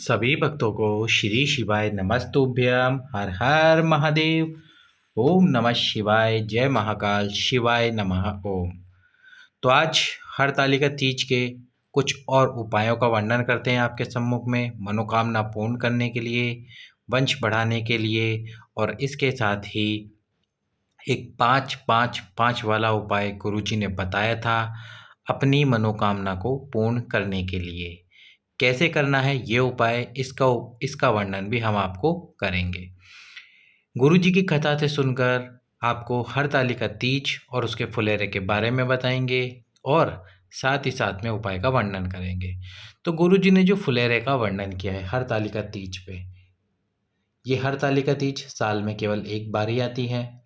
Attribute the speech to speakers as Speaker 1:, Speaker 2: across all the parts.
Speaker 1: सभी भक्तों को श्री शिवाय नमस्तुभ्यम। हर हर महादेव। ओम नमः शिवाय। जय महाकाल। शिवाय नमः। ओम। तो आज हरतालिका तीज के कुछ और उपायों का वर्णन करते हैं आपके सम्मुख में, मनोकामना पूर्ण करने के लिए, वंश बढ़ाने के लिए, और इसके साथ ही एक 5-5-5 वाला उपाय गुरुजी ने बताया था अपनी मनोकामना को पूर्ण करने के लिए। कैसे करना है ये उपाय, इसका वर्णन भी हम आपको करेंगे। गुरुजी की कथा से सुनकर आपको हरतालिका तीज और उसके फुलेरे के बारे में बताएंगे और साथ ही साथ में उपाय का वर्णन करेंगे। तो गुरुजी ने जो फुलेरे का वर्णन किया है हरतालिका तीज पे, ये हरतालिका तीज साल में केवल एक बार ही आती है।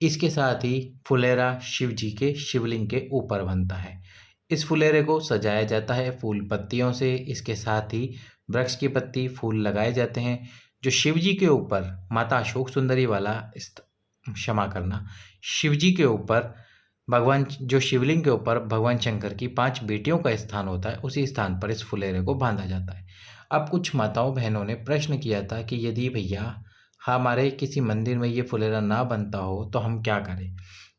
Speaker 1: इसके साथ ही फुलेरा शिव जी के शिवलिंग के ऊपर बनता है। इस फुलेरे को सजाया जाता है फूल पत्तियों से। इसके साथ ही वृक्ष की पत्ती फूल लगाए जाते हैं जो शिव जी के ऊपर माता अशोक सुंदरी वाला क्षमा करना, शिव जी के ऊपर भगवान, जो शिवलिंग के ऊपर भगवान शंकर की 5 बेटियों का स्थान होता है, उसी स्थान पर इस फुलेरे को बांधा जाता है। अब कुछ माताओं बहनों ने प्रश्न किया था कि यदि भैया हमारे किसी मंदिर में ये फुलेरा ना बनता हो तो हम क्या करें।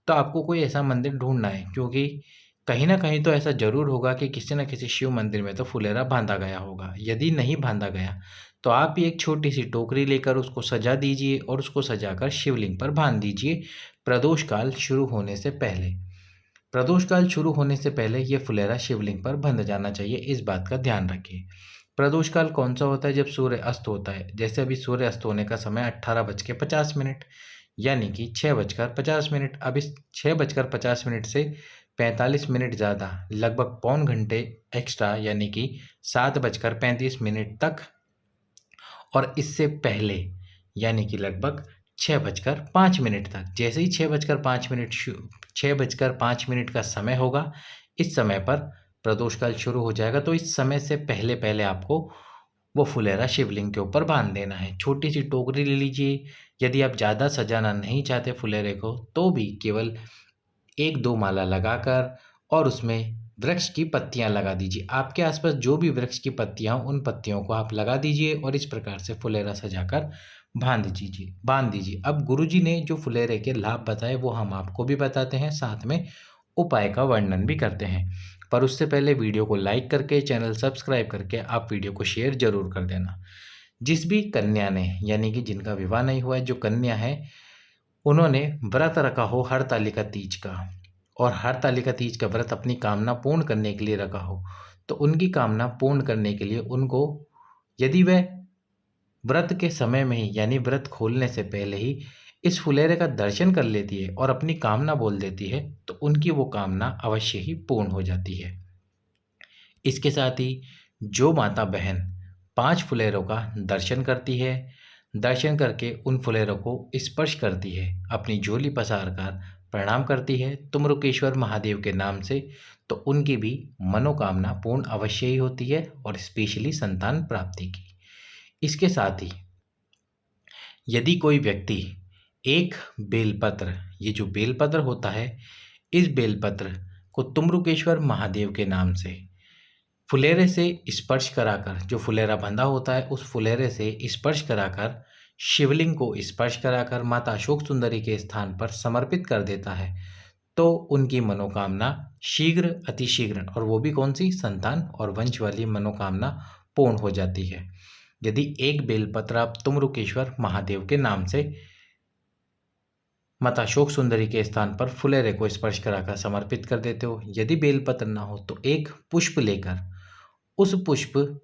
Speaker 1: तो आपको कोई ऐसा मंदिर ढूंढना है, क्योंकि कहीं ना कहीं तो ऐसा जरूर होगा कि किसी न किसी शिव मंदिर में तो फुलेरा बांधा गया होगा। यदि नहीं बांधा गया तो आप भी एक छोटी सी टोकरी लेकर उसको सजा दीजिए और उसको सजाकर शिवलिंग पर बांध दीजिए प्रदोष काल शुरू होने से पहले। प्रदोष काल शुरू होने से पहले ये फुलेरा शिवलिंग पर बंध जाना चाहिए, इस बात का ध्यान रखिए। प्रदोष काल कौन सा होता है? जब सूर्य अस्त होता है। जैसे अभी सूर्य अस्त होने का समय 18:50, यानी कि 6:50। अब इस 6:50 से 45 मिनट ज़्यादा, लगभग पौन घंटे एक्स्ट्रा, यानी कि 7:35 तक, और इससे पहले यानी कि लगभग 6:05 तक। जैसे ही 6:05 का समय होगा, इस समय पर प्रदोष काल शुरू हो जाएगा। तो इस समय से पहले पहले आपको वो फुलेरा शिवलिंग के ऊपर बांध देना है। छोटी सी टोकरी ले लीजिए। यदि आप ज़्यादा सजाना नहीं चाहते फुलेरे को, तो भी केवल 1-2 माला लगाकर और उसमें वृक्ष की पत्तियां लगा दीजिए। आपके आसपास जो भी वृक्ष की पत्तियां हो, उन पत्तियों को आप लगा दीजिए और इस प्रकार से फुलेरा सजाकर बांध दीजिए। अब गुरुजी ने जो फुलेरे के लाभ बताए वो हम आपको भी बताते हैं, साथ में उपाय का वर्णन भी करते हैं। पर उससे पहले वीडियो को लाइक करके, चैनल सब्सक्राइब करके आप वीडियो को शेयर जरूर कर देना। जिस भी कन्या ने, यानी कि जिनका विवाह नहीं हुआ है, जो कन्या है, उन्होंने व्रत रखा हो हरतालिका तीज का, और हरतालिका तीज का व्रत अपनी कामना पूर्ण करने के लिए रखा हो, तो उनकी कामना पूर्ण करने के लिए उनको, यदि वह व्रत के समय में ही, यानी व्रत खोलने से पहले ही इस फुलेरे का दर्शन कर लेती है और अपनी कामना बोल देती है, तो उनकी वो कामना अवश्य ही पूर्ण हो जाती है। इसके साथ ही जो माता बहन 5 फुलेरों का दर्शन करती है, दर्शन करके उन फुलेरों को स्पर्श करती है, अपनी झोली पसार कर प्रणाम करती है तुमरुकेश्वर महादेव के नाम से, तो उनकी भी मनोकामना पूर्ण अवश्य ही होती है, और स्पेशली संतान प्राप्ति की। इसके साथ ही यदि कोई व्यक्ति एक बेलपत्र, ये जो बेलपत्र होता है, इस बेलपत्र को तुमरुकेश्वर महादेव के नाम से फुलेरे से स्पर्श कराकर, जो फुलेरा बंधा होता है उस फुलेरे से स्पर्श कराकर, शिवलिंग को स्पर्श कराकर माता अशोक सुंदरी के स्थान पर समर्पित कर देता है, तो उनकी मनोकामना शीघ्र, अतिशीघ्र, और वो भी कौन सी, संतान और वंश वाली मनोकामना पूर्ण हो जाती है। यदि एक बेलपत्र आप तुमरुकेश्वर महादेव के नाम से माता अशोक सुंदरी के स्थान पर फुलेरे को स्पर्श कराकर समर्पित कर देते हो, यदि बेलपत्र ना हो तो एक पुष्प लेकर उस पुष्प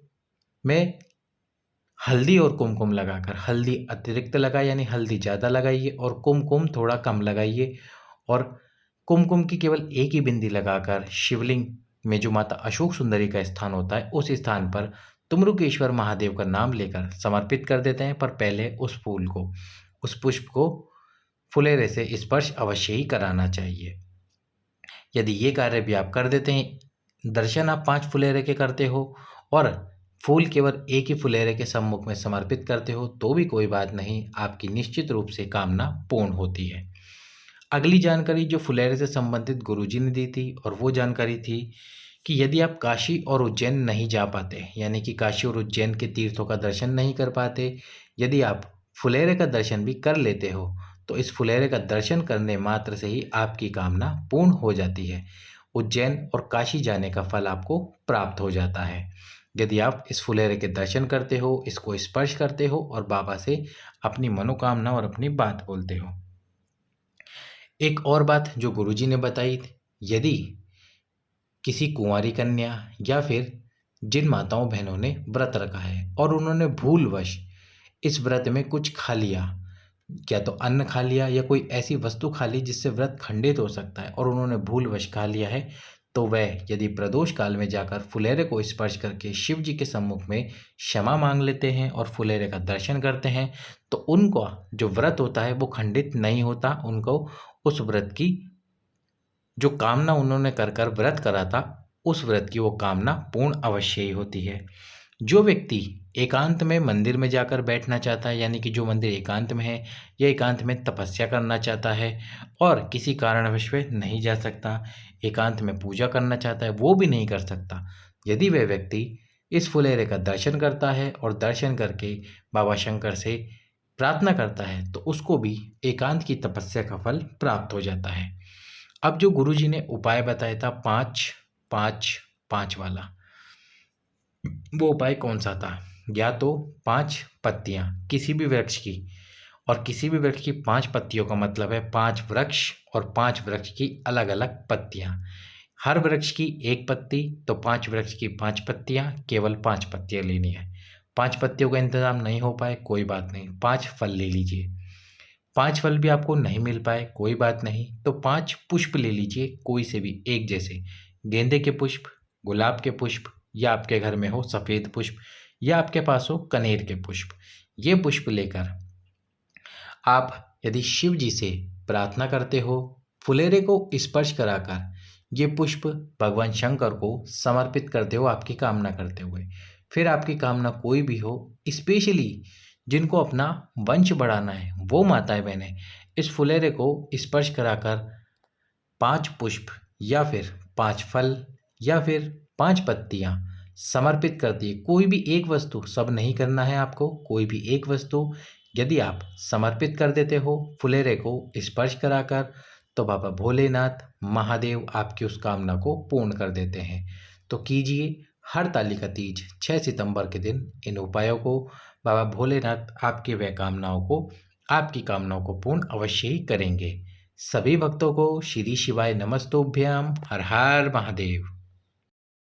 Speaker 1: में हल्दी और कुमकुम लगाकर, हल्दी अतिरिक्त लगाए, यानी हल्दी ज़्यादा लगाइए और कुमकुम थोड़ा कम लगाइए, और कुमकुम की केवल एक ही बिंदी लगाकर शिवलिंग में जो माता अशोक सुंदरी का स्थान होता है, उस स्थान पर तुमरुकेश्वर महादेव का नाम लेकर समर्पित कर देते हैं। पर पहले उस फूल को, उस पुष्प को फुलेरे से स्पर्श अवश्य ही कराना चाहिए। यदि ये कार्य भी आप कर देते हैं, दर्शन आप 5 फुलेरे के करते हो और फूल केवल एक ही फुलेरे के सम्मुख में समर्पित करते हो, तो भी कोई बात नहीं, आपकी निश्चित रूप से कामना पूर्ण होती है। अगली जानकारी जो फुलेरे से संबंधित गुरुजी ने दी थी, और वो जानकारी थी कि यदि आप काशी और उज्जैन नहीं जा पाते, यानी कि काशी और उज्जैन के तीर्थों का दर्शन नहीं कर पाते, यदि आप फुलेरे का दर्शन भी कर लेते हो, तो इस फुलेरे का दर्शन करने मात्र से ही आपकी कामना पूर्ण हो जाती है। उज्जैन और काशी जाने का फल आपको प्राप्त हो जाता है यदि आप इस फुलेरे के दर्शन करते हो, इसको स्पर्श करते हो और बाबा से अपनी मनोकामना और अपनी बात बोलते हो। एक और बात जो गुरुजी ने बताई, यदि किसी कुंवारी कन्या या फिर जिन माताओं बहनों ने व्रत रखा है और उन्होंने भूलवश इस व्रत में कुछ खा लिया, क्या तो अन्न खा लिया या कोई ऐसी वस्तु खा ली जिससे व्रत खंडित हो सकता है और उन्होंने भूलवश खा लिया है, तो वह यदि प्रदोष काल में जाकर फुलेरे को स्पर्श करके शिव जी के सम्मुख में क्षमा मांग लेते हैं और फुलेरे का दर्शन करते हैं, तो उनका जो व्रत होता है वो खंडित नहीं होता। उनको उस व्रत की जो कामना उन्होंने कर कर व्रत करा था, उस व्रत की वो कामना पूर्ण अवश्य ही होती है। जो व्यक्ति एकांत में मंदिर में जाकर बैठना चाहता है, यानी कि जो मंदिर एकांत में है या एकांत में तपस्या करना चाहता है और किसी कारणवश वह नहीं जा सकता, एकांत में पूजा करना चाहता है, वो भी नहीं कर सकता, यदि वह व्यक्ति इस फुलेरे का दर्शन करता है और दर्शन करके बाबा शंकर से प्रार्थना करता है, तो उसको भी एकांत की तपस्या का फल प्राप्त हो जाता है। अब जो गुरुजी ने उपाय बताया था 5-5-5 वाला, वो उपाय कौन सा था? या तो 5 पत्तियां किसी भी वृक्ष की, और किसी भी वृक्ष की 5 पत्तियों का मतलब है 5 वृक्ष और 5 वृक्ष की अलग अलग पत्तियां। हर वृक्ष की 1 पत्ती, तो 5 वृक्ष की 5 पत्तियां, केवल 5 पत्तियां लेनी है। 5 पत्तियों का इंतजाम नहीं हो पाए कोई बात नहीं, 5 फल ले लीजिए। 5 फल भी आपको नहीं मिल पाए कोई बात नहीं, तो 5 पुष्प ले लीजिए, कोई से भी एक जैसे, गेंदे के पुष्प, गुलाब के पुष्प, या आपके घर में हो सफ़ेद पुष्प, या आपके पास हो कनेर के पुष्प। ये पुष्प लेकर आप यदि शिव जी से प्रार्थना करते हो, फुलेरे को स्पर्श कराकर ये पुष्प भगवान शंकर को समर्पित करते हो आपकी कामना करते हुए। फिर आपकी कामना कोई भी हो, स्पेशली जिनको अपना वंश बढ़ाना है, वो माताएं बहनें इस फुलेरे को स्पर्श कराकर 5 पुष्प या फिर 5 फल या फिर 5 पत्तियां समर्पित करती है। कोई भी एक वस्तु, सब नहीं करना है आपको, कोई भी एक वस्तु यदि आप समर्पित कर देते हो फुलेरे को स्पर्श कराकर, तो बाबा भोलेनाथ महादेव आपकी उस कामना को पूर्ण कर देते हैं। तो कीजिए हरतालिका तीज 6 सितंबर के दिन इन उपायों को, बाबा भोलेनाथ आपकी वह कामनाओं को, आपकी कामनाओं को पूर्ण अवश्य ही करेंगे। सभी भक्तों को श्री शिवाय नमस्तुभ्याम। हर हर महादेव।